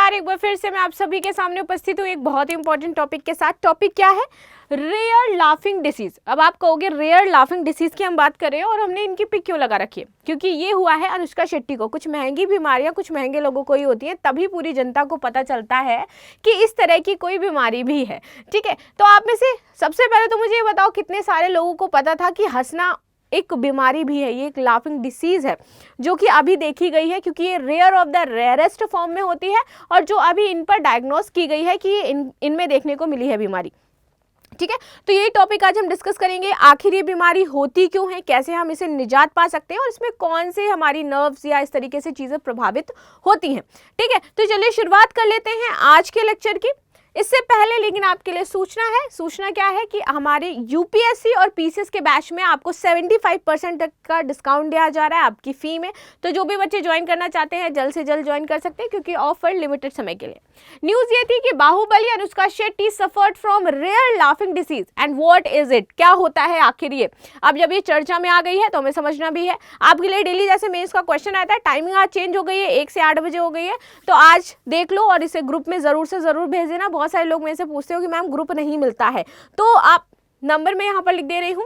नमस्कार, एक बार फिर से मैं आप सभी के सामने उपस्थित हूँ एक बहुत ही इंपॉर्टेंट टॉपिक के साथ। टॉपिक क्या है? Rare laughing disease. अब आप कहोगे रेयर लाफिंग डिसीज की हम बात कर रहे हैं और हमने इनकी पिक क्यों लगा रखी है? क्योंकि ये हुआ है अनुष्का शेट्टी को। कुछ महंगी बीमारियां कुछ महंगे लोगों को ही होती हैं, तभी पूरी जनता को पता चलता है कि इस तरह की कोई बीमारी भी है। ठीक है, तो आप में से सबसे पहले तो मुझे ये बताओ कितने सारे लोगों को पता था कि हंसना एक बीमारी भी है, ये एक लाफिंग डिसीज है जो कि अभी देखी गई है, क्योंकि ये rare of the rarest form में होती है और जो अभी इन पर डायग्नोस की गई है कि ये इनमें देखने को मिली है बीमारी। ठीक है, तो यही टॉपिक आज हम डिस्कस करेंगे। आखिर ये बीमारी होती क्यों है, कैसे हम इसे निजात पा सकते हैं और इसमें कौन से हमारी नर्व्स या इस तरीके से चीजें प्रभावित होती हैं। ठीक है, तो चलिए शुरुआत कर लेते हैं आज के लेक्चर की। इससे पहले लेकिन आपके लिए सूचना है। सूचना क्या है कि हमारे यूपीएससी और पीसीएस के बैच में आपको 75% तक का डिस्काउंट दिया जा रहा है आपकी फी में। तो जो भी बच्चे ज्वाइन करना चाहते हैं जल्द से जल्द ज्वाइन कर सकते हैं, क्योंकि ऑफर लिमिटेड समय के लिए। न्यूज ये थी कि Baahubali Anushka Shetty suffered from rare laughing disease and what is it, क्या होता है आखिर ये। अब जब ये चर्चा में आ गई है तो हमें समझना भी है। आपके लिए डेली जैसे मेंस का क्वेश्चन आता है, टाइमिंग आज चेंज हो गई है, 1 से 8 बजे हो गई है, तो आज देख लो और इसे ग्रुप में जरूर से जरूर भेज देना। बहुत सारे लोग मेरे से पूछते हो कि मैम ग्रुप नहीं मिलता है, तो आप नंबर में यहां पर लिख दे रही हूं,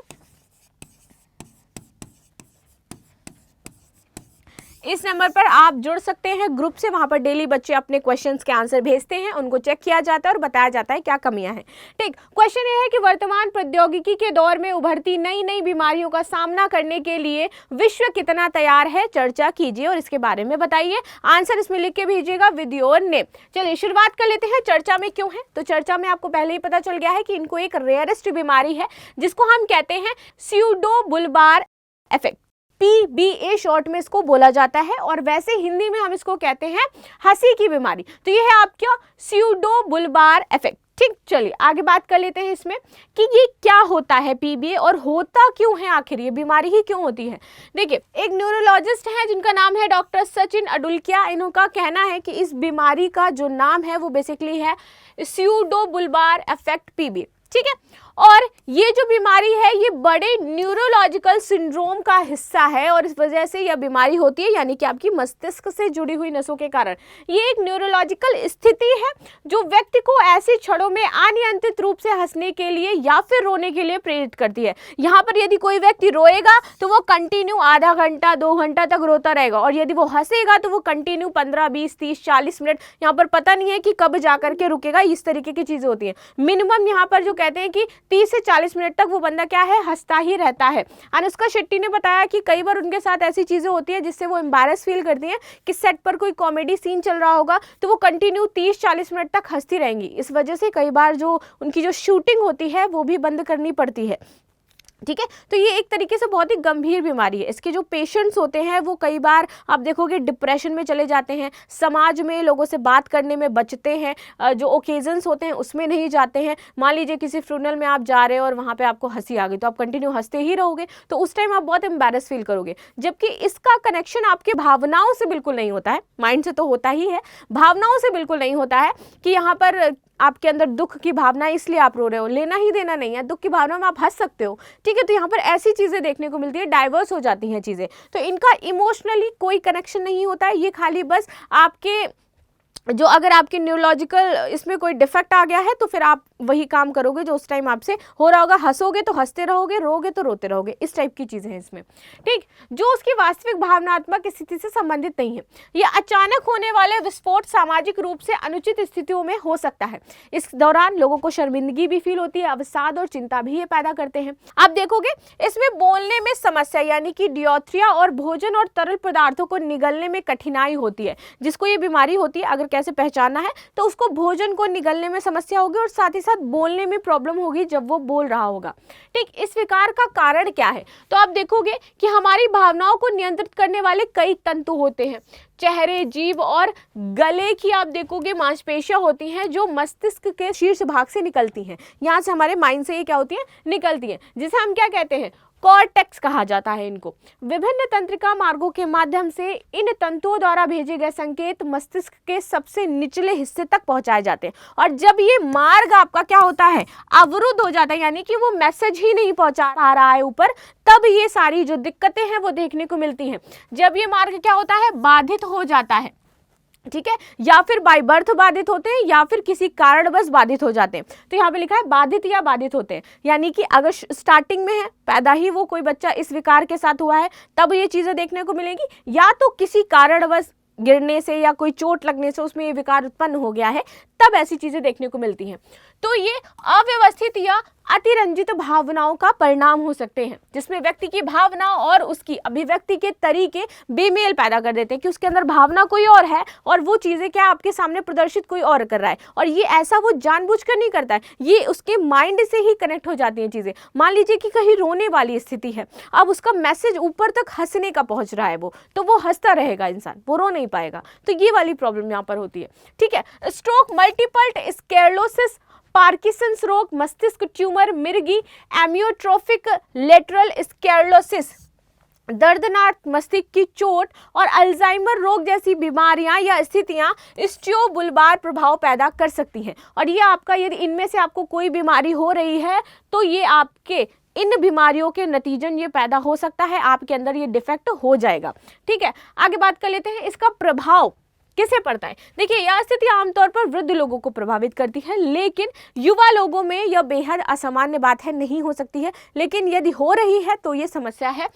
इस नंबर पर आप जुड़ सकते हैं ग्रुप से। वहां पर डेली बच्चे अपने क्वेश्चंस के आंसर भेजते हैं, उनको चेक किया जाता है और बताया जाता है क्या कमियां हैं। ठीक, क्वेश्चन ये है कि वर्तमान प्रौद्योगिकी के दौर में उभरती नई नई बीमारियों का सामना करने के लिए विश्व कितना तैयार है, चर्चा कीजिए और इसके बारे में बताइए। आंसर इसमें लिख के भेजिएगा विद योर नेम। चलिए शुरुआत कर लेते हैं। चर्चा में क्यों है, तो चर्चा में आपको पहले ही पता चल गया है कि इनको एक रेयरेस्ट बीमारी है जिसको हम कहते हैं स्यूडोबुल्बार इफेक्ट, PBA शॉर्ट में इसको बोला जाता है, और वैसे हिंदी में हम इसको कहते हैं हंसी की बीमारी। तो ये है आपका स्यूडोबुल्बार इफेक्ट। ठीक, चलिए आगे बात कर लेते हैं इसमें कि ये क्या होता है PBA और होता क्यों है, आखिर ये बीमारी ही क्यों होती है। देखिए, एक न्यूरोलॉजिस्ट है जिनका नाम है डॉक्टर सचिन अडुल्किया। इनका कहना है कि इस बीमारी का जो नाम है वो बेसिकली है स्यूडोबुल्बार इफेक्ट PBA। ठीक है, और ये जो बीमारी है ये बड़े न्यूरोलॉजिकल सिंड्रोम का हिस्सा है और इस वजह से यह बीमारी होती है, यानी कि आपकी मस्तिष्क से जुड़ी हुई नसों के कारण। ये एक न्यूरोलॉजिकल स्थिति है जो व्यक्ति को ऐसे क्षणों में अनियंत्रित रूप से हंसने के लिए या फिर रोने के लिए प्रेरित करती है। यहाँ पर यदि कोई व्यक्ति रोएगा तो वो कंटिन्यू आधा घंटा 2 घंटा तक रोता रहेगा, और यदि वो हंसेगा तो वो कंटिन्यू 15, 20, 30, 40 मिनट, यहाँ पर पता नहीं है कि कब जाकर के रुकेगा। इस तरीके की चीजें होती हैं। मिनिमम यहाँ पर जो कहते हैं कि 30 से 40 मिनट तक वो बंदा क्या है, हंसता ही रहता है। अनुष्का शेट्टी ने बताया कि कई बार उनके साथ ऐसी चीजें होती है जिससे वो एम्बैरेस फील करती हैं कि सेट पर कोई कॉमेडी सीन चल रहा होगा तो वो कंटिन्यू 30-40 मिनट तक हंसती रहेंगी। इस वजह से कई बार जो उनकी जो शूटिंग होती है वो भी बंद करनी पड़ती है। ठीक है, तो ये एक तरीके से बहुत ही गंभीर बीमारी है। इसके जो पेशेंट्स होते हैं वो कई बार आप देखोगे डिप्रेशन में चले जाते हैं, समाज में लोगों से बात करने में बचते हैं, जो ओकेजन्स होते हैं उसमें नहीं जाते हैं। मान लीजिए किसी फ्यूनरल में आप जा रहे हो और वहाँ पे आपको हंसी आ गई तो आप कंटिन्यू हंसते ही रहोगे, तो उस टाइम आप बहुत एम्बैरेस फील करोगे। जबकि इसका कनेक्शन आपके भावनाओं से बिल्कुल नहीं होता है, माइंड से तो होता ही है, भावनाओं से बिल्कुल नहीं होता है कि यहाँ पर आपके अंदर दुख की भावना इसलिए आप रो रहे हो, लेना ही देना नहीं है। दुख की भावना में आप हंस सकते हो। ठीक है, तो यहाँ पर ऐसी चीजें देखने को मिलती है, डाइवर्स हो जाती हैं चीजें, तो इनका इमोशनली कोई कनेक्शन नहीं होता है। ये खाली बस आपके जो अगर आपके न्यूरोलॉजिकल इसमें कोई डिफेक्ट आ गया है तो फिर आप वही काम करोगे जो उस टाइम आपसे हो रहा होगा, हंसोगे तो हंसते रहोगे, रोगे तो रोते रहोगे, इस टाइप की चीजें हैं इसमें। ठीक, जो उसकी वास्तविक भावनात्मक स्थिति से संबंधित नहीं है। ये अचानक होने वाले विस्फोट सामाजिक रूप से अनुचित स्थितियों में हो सकता है। इस दौरान लोगों को शर्मिंदगी भी फील होती है, अवसाद और चिंता भी ये पैदा करते हैं। आप देखोगे इसमें बोलने में समस्या यानी कि डियोथ्रिया और भोजन और तरल पदार्थों को निगलने में कठिनाई होती है। जिसको ये बीमारी होती है, अगर कैसे पहचानना है तो उसको भोजन को निगलने में समस्या होगी और साथ ही साथ बोलने में प्रॉब्लम होगी जब वो बोल रहा होगा। ठीक, इस विकार का कारण क्या है, तो आप देखोगे कि हमारी भावनाओं को नियंत्रित करने वाले कई तंतु होते हैं। चेहरे, जीभ और गले की आप देखोगे मांसपेशियां होती हैं जो मस्तिष्क के शीर्ष भाग से निकलती हैं। यहाँ से हमारे माइंड से ये क्या होती है, निकलती हैं, जिसे हम क्या कहते हैं, कॉर्टेक्स कहा जाता है इनको। विभिन्न तंत्रिका मार्गों के माध्यम से इन तंतुओं द्वारा भेजे गए संकेत मस्तिष्क के सबसे निचले हिस्से तक पहुंचाए जाते हैं, और जब ये मार्ग आपका क्या होता है, अवरुद्ध हो जाता है, यानी कि वो मैसेज ही नहीं पहुंचा पा रहा है ऊपर, तब ये सारी जो दिक्कतें हैं वो देखने को मिलती हैं। जब ये मार्ग क्या होता है, बाधित हो जाता है, ठीक है, या फिर बाय बर्थ बाधित होते हैं या फिर किसी कारणवश बाधित हो जाते हैं। तो यहाँ पे लिखा है बाधित या बाधित होते हैं, यानी कि अगर स्टार्टिंग में है, पैदा ही वो कोई बच्चा इस विकार के साथ हुआ है, तब ये चीजें देखने को मिलेगी, या तो किसी कारणवश गिरने से या कोई चोट लगने से उसमें ये विकार उत्पन्न हो गया है, तब ऐसी चीजें देखने को मिलती हैं। तो ये अव्यवस्थित या अतिरंजित भावनाओं का परिणाम हो सकते हैं, जिसमें व्यक्ति की भावना और उसकी अभिव्यक्ति के तरीके बेमेल पैदा कर देते हैं, कि उसके अंदर भावना कोई और है और वो चीजें क्या आपके सामने प्रदर्शित कोई और कर रहा है, और ये ऐसा वो जानबूझकर नहीं करता है, ये उसके माइंड से ही कनेक्ट हो जाती हैं चीजें। मान लीजिए कि कहीं रोने वाली स्थिति है, अब उसका मैसेज ऊपर तक हंसने का पहुंच रहा है, तो वो हंसता रहेगा इंसान, वो रो नहीं पाएगा। तो ये वाली प्रॉब्लम यहाँ पर होती है। ठीक है, स्ट्रोक, मल्टीपल स्क्लेरोसिस, पार्किंसंस रोग, मस्तिष्क ट्यूमर, मिर्गी, एमियोट्रोफिक लेटरल स्क्लेरोसिस, दर्दनाक मस्तिष्क की चोट और अल्जाइमर रोग जैसी बीमारियां या स्थितियां स्टियोबुलबार प्रभाव पैदा कर सकती हैं। और ये आपका, यदि इनमें से आपको कोई बीमारी हो रही है तो ये आपके इन बीमारियों के नतीजन ये पैदा हो सकता है, आपके अंदर ये डिफेक्ट हो जाएगा। ठीक है, आगे बात कर लेते हैं इसका प्रभाव किसे पड़ता है। देखिए, यह स्थिति आमतौर पर वृद्ध लोगों को प्रभावित करती है, लेकिन युवा लोगों में यह बेहद असामान्य बात है, नहीं हो सकती है, लेकिन यदि हो रही है तो ये समस्या है।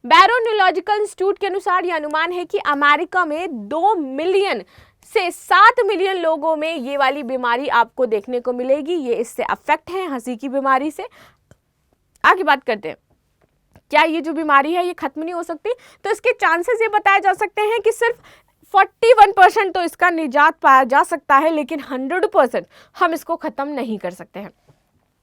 बैरो न्यूरोलॉजिकल इंस्टीट्यूट के अनुसार यह अनुमान है कि अमेरिका में 2 मिलियन से 7 मिलियन लोगों में ये वाली बीमारी आपको देखने को मिलेगी। ये इससे अफेक्ट है, हंसी की बीमारी से। आगे बात करते हैं, क्या ये जो बीमारी है ये खत्म नहीं हो सकती? तो इसके चांसेस ये बताए जा सकते हैं कि सिर्फ 41% तो इसका निजात पाया जा सकता है, लेकिन 100% हम इसको खत्म नहीं कर सकते हैं।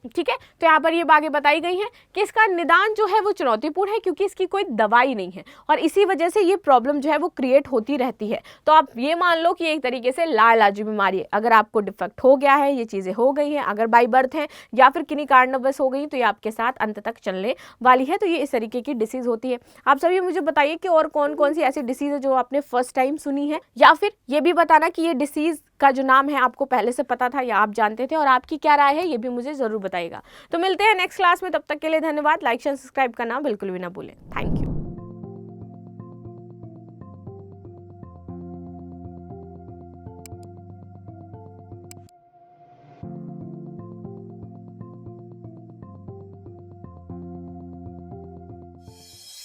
ठीक है, तो यहाँ पर ये बातें बताई गई हैं कि इसका निदान जो है वो चुनौतीपूर्ण है, क्योंकि इसकी कोई दवाई नहीं है और इसी वजह से ये प्रॉब्लम जो है वो क्रिएट होती रहती है। तो आप ये मान लो कि एक तरीके से लाइलाजी बीमारी है। अगर आपको डिफेक्ट हो गया है, ये चीज़ें हो गई हैं, अगर बाई बर्थ हैं या फिर किन्हीं कारणवश हो गई, तो ये आपके साथ अंत तक चलने वाली है। तो ये इस तरीके की डिसीज़ होती है। आप सभी मुझे बताइए कि और कौन कौन सी ऐसी डिसीज़ है जो आपने फर्स्ट टाइम सुनी है, या फिर ये भी बताना कि ये डिसीज़ का जो नाम है आपको पहले से पता था या आप जानते थे, और आपकी क्या राय है ये भी मुझे ज़रूर बताइएगा। तो मिलते हैं नेक्स्ट क्लास में, तब तक के लिए धन्यवाद। लाइक शेयर सब्सक्राइब करना बिल्कुल भी ना भूलें। Thank you.